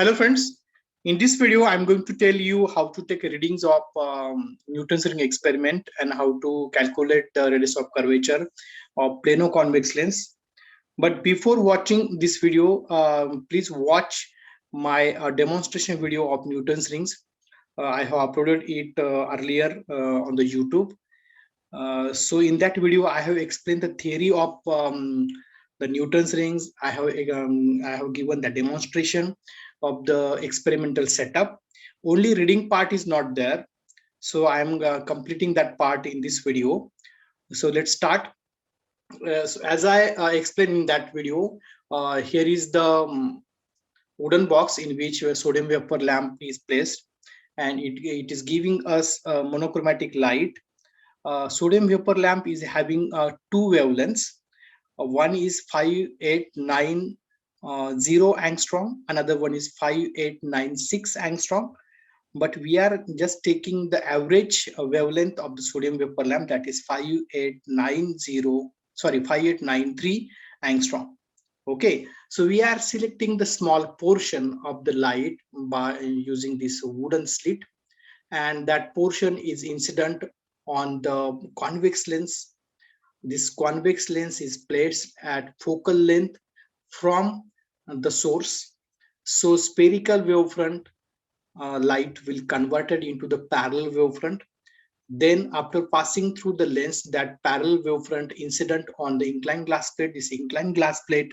Hello friends, in this video I'm going to tell you how to take readings of Newton's ring experiment and how to calculate the radius of curvature of plano convex lens. But before watching this video, please watch my demonstration video of Newton's rings. I have uploaded it earlier on the YouTube. So in that video I have explained the theory of the Newton's rings. I have given the demonstration of the experimental setup. Only reading part is not there, so I am completing that part in this video. So let's start. So as I explained in that video, here is the wooden box in which a sodium vapor lamp is placed, and it is giving us monochromatic light. Sodium vapor lamp is having two wavelengths. One is 5890 angstrom, another one is 5896 angstrom. But we are just taking the average wavelength of the sodium vapor lamp, that is 5893 angstrom. Okay, so we are selecting the small portion of the light by using this wooden slit, and that portion is incident on the convex lens. This convex lens is placed at focal length from the source. So spherical wavefront light will converted into the parallel wavefront. Then after passing through the lens, that parallel wavefront incident on the inclined glass plate, this inclined glass plate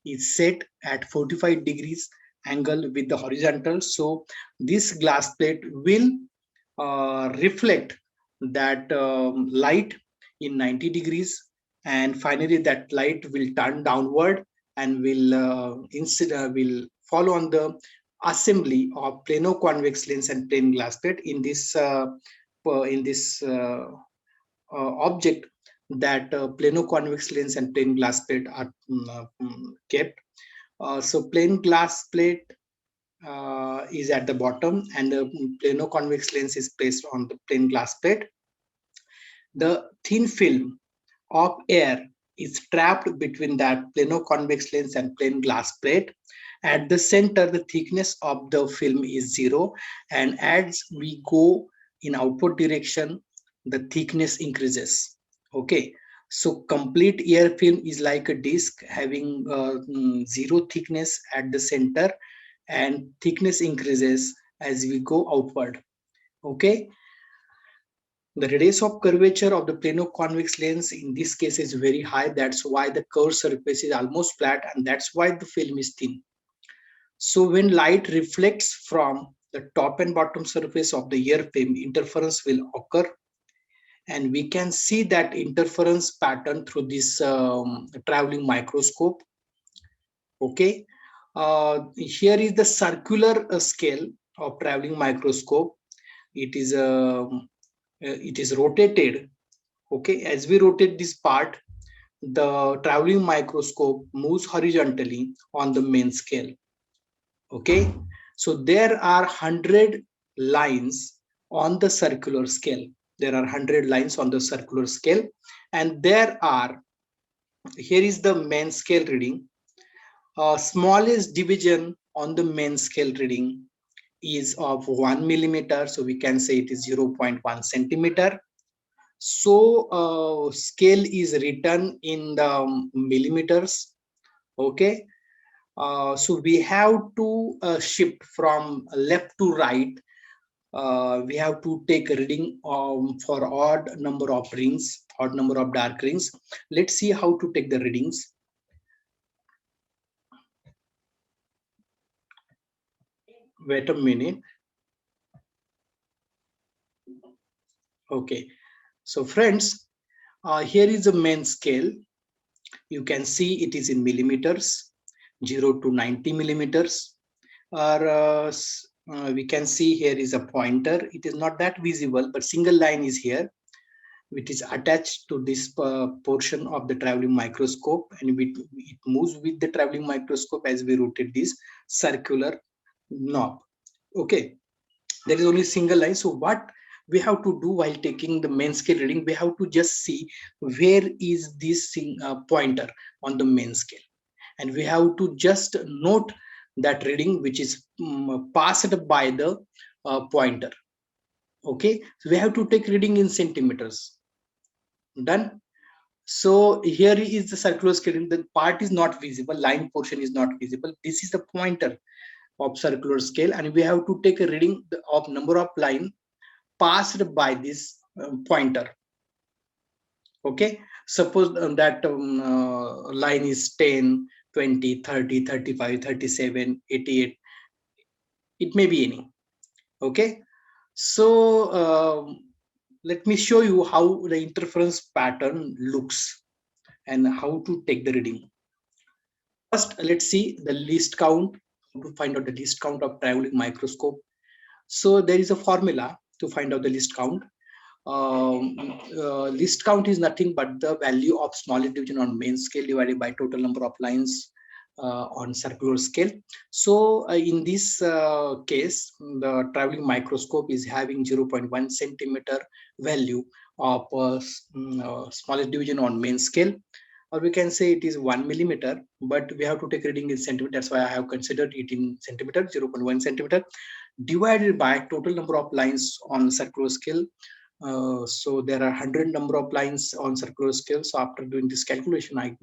is set at 45 degrees angle with the horizontal. So this glass plate will reflect that light in 90 degrees, and finally that light will turn downward and will fall on the assembly of plano convex lens and plane glass plate in this object. That plano convex lens and plane glass plate are kept. So plane glass plate is at the bottom, and the plano convex lens is placed on the plane glass plate. The thin film of air is trapped between that plano convex lens and plane glass plate. At the center, the thickness of the film is 0, and as we go in outward direction, the thickness increases. Okay, so complete air film is like a disc having 0 thickness at the center, and thickness increases as we go outward. Okay, the radius of curvature of the plano convex lens in this case is very high. That's why the curved surface is almost flat, and that's why the film is thin. So when light reflects from the top and bottom surface of the air film, interference will occur, and we can see that interference pattern through this traveling microscope. Okay, here is the circular scale of traveling microscope. It is rotated. Okay, as we rotate this part, the traveling microscope moves horizontally on the main scale. Okay, so there are 100 lines on the circular scale. There are 100 lines on the circular scale, and here is the main scale reading. Smallest division on the main scale reading is of 1 millimeter, so we can say it is 0.1 centimeter. So scale is written in the millimeters. Okay, so we have to shift from left to right. We have to take a reading for odd number of rings, odd number of dark rings. Let's see how to take the readings. Wait a minute. Okay, so friends, here is the main scale. You can see it is in millimeters, 0 to 90 millimeters. Or we can see here is a pointer. It is not that visible, but single line is here, which is attached to this portion of the traveling microscope, and it moves with the traveling microscope as we rotate this circular knob. Okay, there is only single line. So what we have to do while taking the main scale reading, we have to just see where is this pointer on the main scale, and we have to just note that reading which is passed by the pointer. Okay, so we have to take reading in centimeters. Done. So here is the circular scale. The part is not visible, line portion is not visible. This is the pointer of circular scale, and we have to take a reading of number of line passed by this pointer. Okay, suppose that line is 10, 20, 30, 35, 37, 88. It may be any. Okay, so let me show you how the interference pattern looks and how to take the reading. First, let's see the least count, to find out the least count of traveling microscope. So there is a formula to find out the least count. Least count is nothing but the value of smallest division on main scale divided by total number of lines on circular scale. So in this case, the traveling microscope is having 0.1 centimeter value of smallest division on main scale, or we can say it is 1 millimeter, but we have to take reading in centimeter. That's why I have considered it in centimeter, 0.1 centimeter divided by total number of lines on circular scale. So there are 100 number of lines on circular scale. So after doing this calculation, I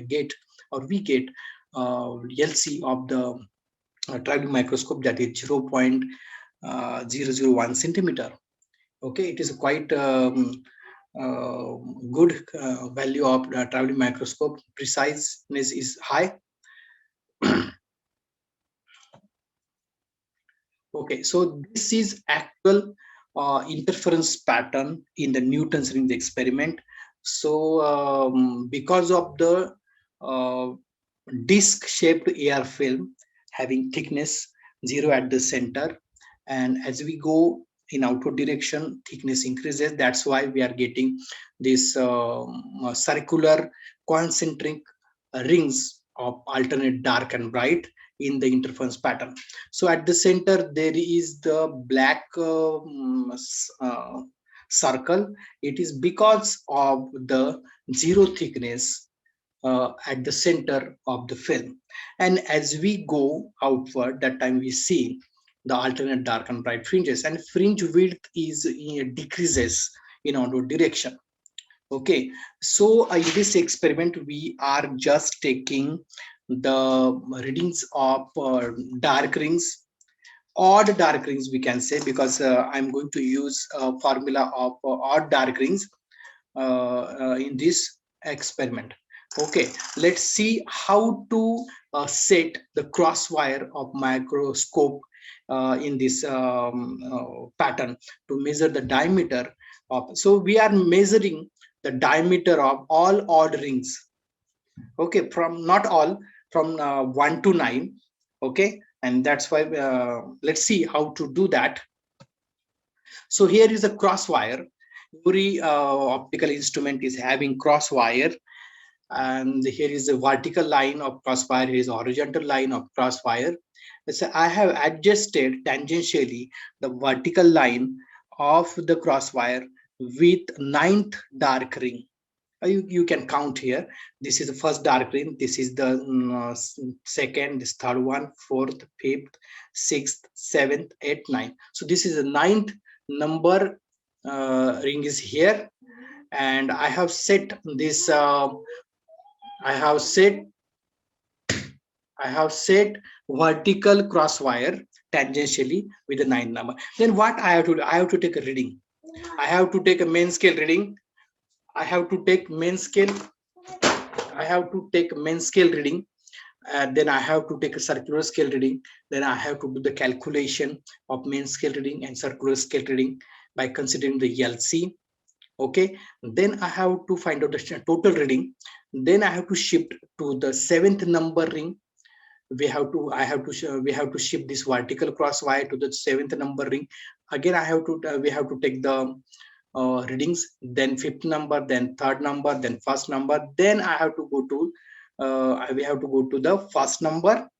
get, or we get LC of the traveling microscope, that is 0.001 centimeter. Okay, it is quite good value of the traveling microscope. Preciseness is high. Okay, so this is actual interference pattern in the Newton's rings experiment. So because of the disc-shaped AR film having thickness 0 at the center, and as we go in outward direction, thickness increases. That's why we are getting this circular concentric rings of alternate dark and bright in the interference pattern. So at the center there is the black circle. It is because of the 0 thickness at the center of the film, and as we go outward, that time we see the alternate dark and bright fringes, and fringe width is decreases in outward direction. Okay, so in this experiment we are just taking the readings of dark rings, odd dark rings we can say, because I'm going to use a formula of odd dark rings in this experiment. Okay, let's see how to set the crosswire of microscope in this pattern to measure the diameter of. So we are measuring the diameter of all odd rings. Okay, from not all, from 1 to 9. Okay, and that's why let's see how to do that. So here is a crosswire. Every optical instrument is having crosswire, and here is the vertical line of crosswire, here is a horizontal line of crosswire. So I have adjusted tangentially the vertical line of the crosswire with 9th dark ring. You can count here. This is the first dark ring, this is the second, this third one, fourth, fifth, sixth, seventh, eighth, ninth. So this is the 9th number ring is here, and I have set this I have set vertical crosswire tangentially with the 9 number. Then what I have to do? I have to take a reading. I have to take a main scale reading. I have to take main scale. I have to take main scale reading. Then I have to take a circular scale reading. Then I have to do the calculation of main scale reading and circular scale reading by considering the LC. Okay, then I have to find out the total reading. Then I have to shift to the 7th number ring. We have to shift this vertical cross wire to the 7th number ring. Again, we have to take the readings, then 5th number, then 3rd number, then 1st number. Then I have to go to we have to go to the 1st number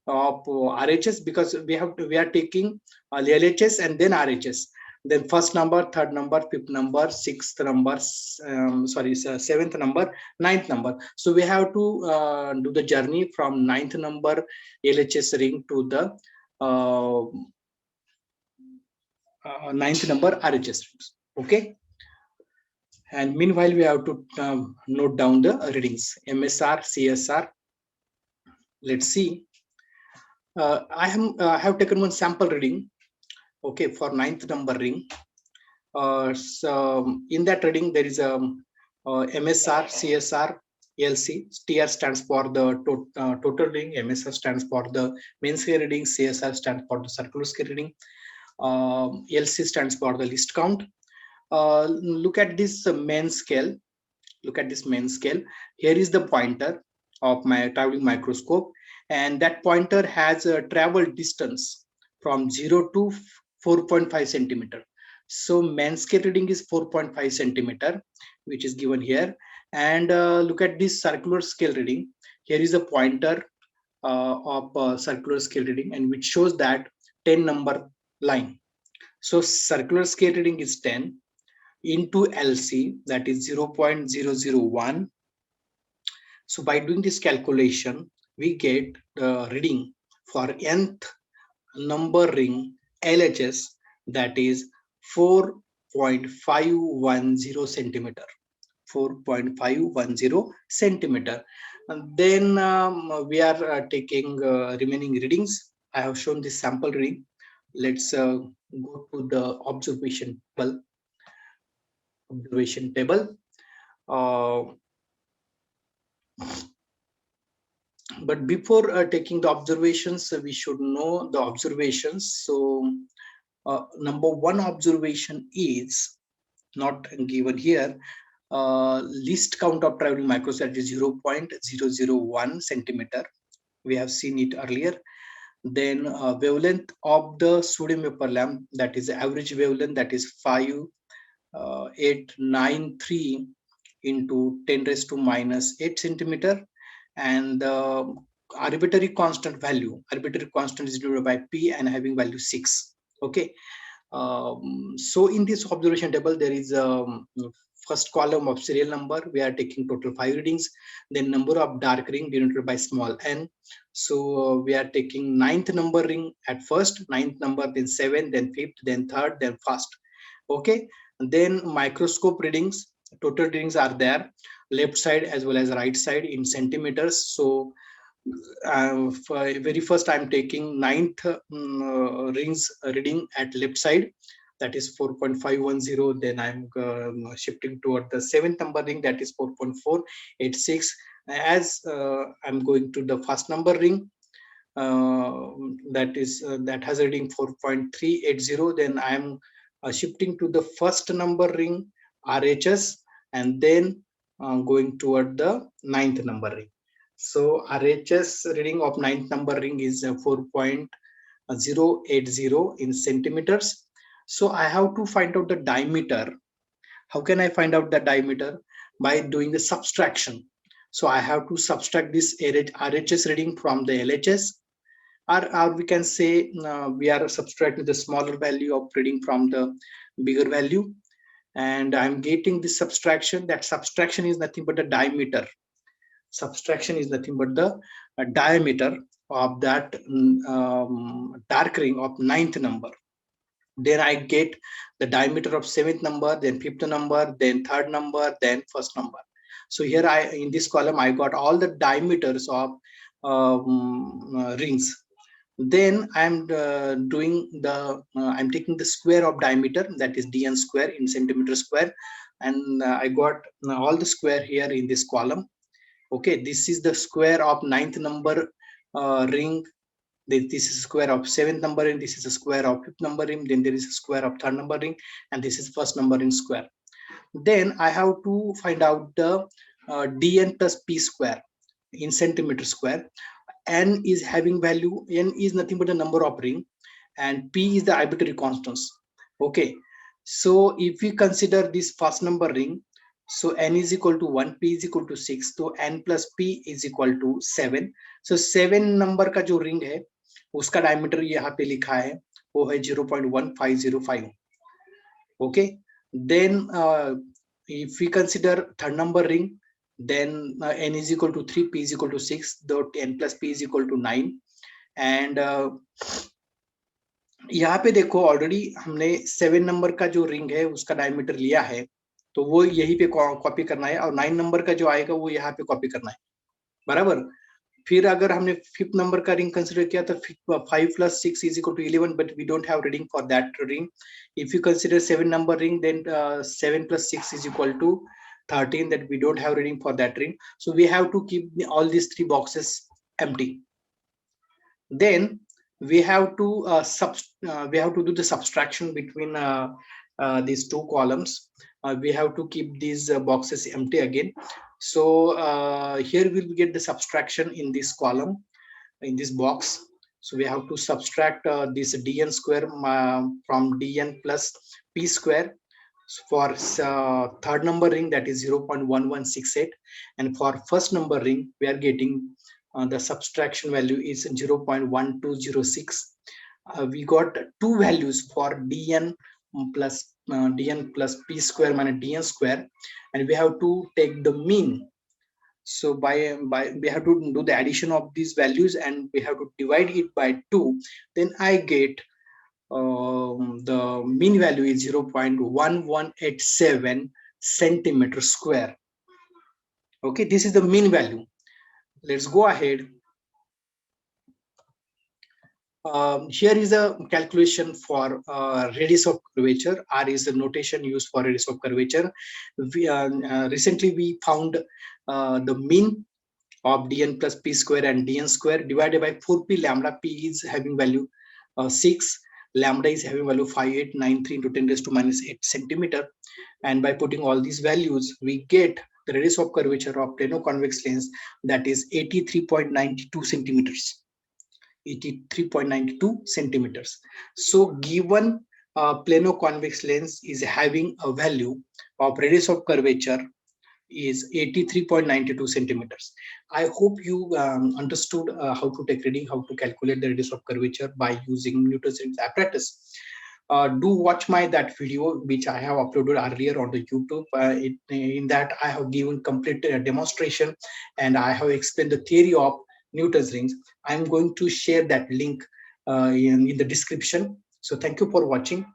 of RHS, because we are taking LHS and then RHS. then first number, third number, fifth number, sixth number, seventh number, ninth number. So we have to do the journey from ninth number LHS ring to the ninth number RHS rings. Okay. And meanwhile, we have to note down the readings, MSR, CSR. Let's see. I have taken one sample reading, okay, for ninth number ring. So in that reading, there is a MSR, CSR, LC. TR stands for the total reading, MSR stands for the main scale reading, CSR stands for the circular scale reading, LC stands for the list count. Look at this main scale. Look at this main scale. Here is the pointer of my traveling microscope, and that pointer has a travel distance from 0 to 4.5 centimeter. So main scale reading is 4.5 centimeter, which is given here. And look at this circular scale reading. Here is a pointer of circular scale reading, and which shows that 10 number line. So circular scale reading is 10 into LC, that is 0.001. So by doing this calculation, we get the reading for nth number ring LHS, that is 4.510 centimeter. 4.510 centimeter. And then we are taking remaining readings. I have shown this sample reading. Let's go to the observation table. But before taking the observations, we should know the observations. So number one observation is not given here. Least count of traveling microscope is 0.001 centimeter. We have seen it earlier. Then wavelength of the sodium vapor lamp, that is average wavelength, that is 5893 into 10 raised to minus 8 centimeter. And arbitrary constant is divided by P and having value 6. Okay. So in this observation table, there is first column of serial number. We are taking total 5 readings. Then number of dark ring denoted by small n. So we are taking ninth number ring at first, ninth number, then 7, then 5th, then 3rd, then 1st. Okay. And then microscope readings, total readings are there, left side as well as right side in centimeters. So very first I'm taking ninth rings reading at left side, that is 4.510. Then I'm shifting toward the 7th number ring, that is 4.486. As I'm going to the first number ring, that has a reading 4.380. Then I'm shifting to the first number ring, RHS, and then going toward the 9th number ring. So RHS reading of 9th number ring is 4.080 in centimeters. So I have to find out the diameter. How can I find out the diameter? By doing the subtraction. So I have to subtract this RHS reading from the LHS, or we can say we are subtracting the smaller value of reading from the bigger value. And I'm getting this subtraction. That subtraction is nothing but the diameter. Subtraction is nothing but the diameter of that dark ring of 9th number. Then I get the diameter of 7th number, then 5th number, then 3rd number, then 1st number. So here in this column, I got all the diameters of rings. Then I'm I'm taking the square of diameter, that is dn square in centimeter square, and I got all the square here in this column. Okay, this is the square of 9th number ring. This is square of 7th number ring. This is a square of 5th number ring. Then there is a square of 3rd number ring, and this is first number ring square. Then I have to find out the dn plus p square in centimeter square. N is having value, n is nothing but the number of ring, and p is the arbitrary constants. Okay, so if we consider this first number ring, so n is equal to 1, p is equal to 6, so n plus p is equal to 7. So 7 number का जो ring है उसका diameter यहाँ पे लिखा है वो है 0.1505. Okay, then if we consider third number ring, then n is equal to 3, p is equal to 6, the n plus p is equal to 9. And यहाँ पे देखो ऑलरेडी हमने 7 नंबर का जो रिंग है उसका डायमीटर लिया है, तो वो यहीं पे कॉपी करना है, और 9 नंबर का जो आएगा वो यहाँ पे कॉपी करना है, बराबर। फिर अगर हमने फिफ्थ नंबर का रिंग कंसिडर किया तो 5 plus 6 is equal to 11, but we don't have reading for that ring. If you consider 7 number ring, then 7 plus 6 is equal to 13, that we don't have reading for that ring. So we have to keep all these 3 boxes empty. Then we have to do the subtraction between these 2 columns. We have to keep these boxes empty again. So here we'll get the subtraction in this column, in this box. So we have to subtract this dn square from dn plus p square. For third number ring, that is 0.1168, and for first number ring we are getting the subtraction value is 0.1206. We got 2 values for dn plus p square minus dn square, and we have to take the mean. So by we have to do the addition of these values, and we have to divide it by 2. Then I get the mean value is 0.1187 centimeter square. Okay, this is the mean value. Let's go ahead. Here is a calculation for radius of curvature. R is the notation used for radius of curvature. Recently we found the mean of dn plus p square and dn square divided by 4p. Lambda p is having value 6, lambda is having value 5893 into 10 raised to minus 8 centimeter, and by putting all these values we get the radius of curvature of plano-convex lens, that is 83.92 centimeters. 83.92 centimeters. So given plano-convex lens is having a value of radius of curvature is 83.92 centimeters. I hope you understood how to take reading, how to calculate the radius of curvature by using Newton's rings apparatus. Do watch that video which I have uploaded earlier on the YouTube. In that I have given complete demonstration, and I have explained the theory of Newton's rings. I'm going to share that link in the description. So thank you for watching.